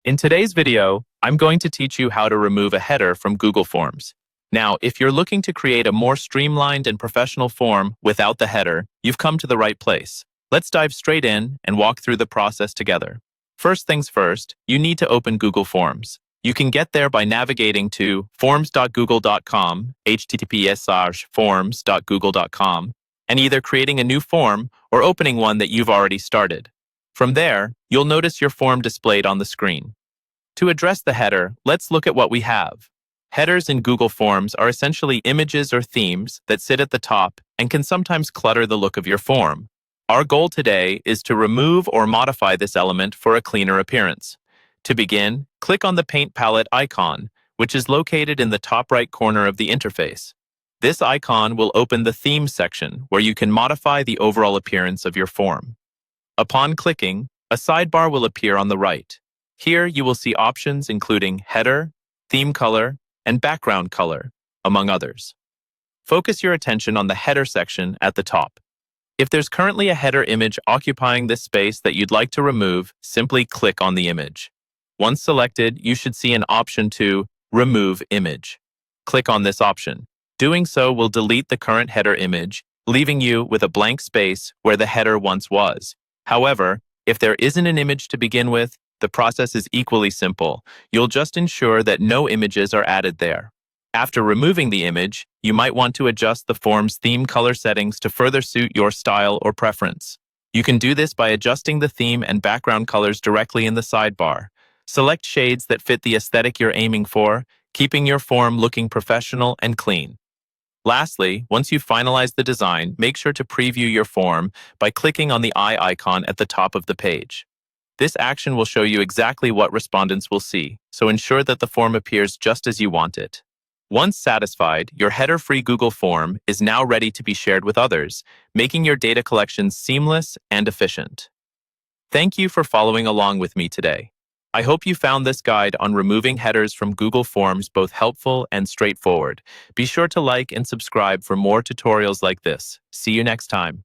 In today's video, I'm going to teach you how to remove a header from Google Forms. Now, if you're looking to create a more streamlined and professional form without the header, you've come to the right place. Let's dive straight in and walk through the process together. First things first, you need to open Google Forms. You can get there by navigating to forms.google.com, https:/forms.google.com, and either creating a new form or opening one that you've already started. From there, you'll notice your form displayed on the screen. To address the header, let's look at what we have. Headers in Google Forms are essentially images or themes that sit at the top and can sometimes clutter the look of your form. Our goal today is to remove or modify this element for a cleaner appearance. To begin, click on the Paint Palette icon, which is located in the top right corner of the interface. This icon will open the Themes section, where you can modify the overall appearance of your form. Upon clicking, a sidebar will appear on the right. Here you will see options including header, theme color, and background color, among others. Focus your attention on the header section at the top. If there's currently a header image occupying this space that you'd like to remove, simply click on the image. Once selected, you should see an option to Remove Image. Click on this option. Doing so will delete the current header image, leaving you with a blank space where the header once was. However, if there isn't an image to begin with, the process is equally simple. You'll just ensure that no images are added there. After removing the image, you might want to adjust the form's theme color settings to further suit your style or preference. You can do this by adjusting the theme and background colors directly in the sidebar. Select shades that fit the aesthetic you're aiming for, keeping your form looking professional and clean. Lastly, once you've finalized the design, make sure to preview your form by clicking on the eye icon at the top of the page. This action will show you exactly what respondents will see, so ensure that the form appears just as you want it. Once satisfied, your header-free Google form is now ready to be shared with others, making your data collection seamless and efficient. Thank you for following along with me today. I hope you found this guide on removing headers from Google Forms both helpful and straightforward. Be sure to like and subscribe for more tutorials like this. See you next time.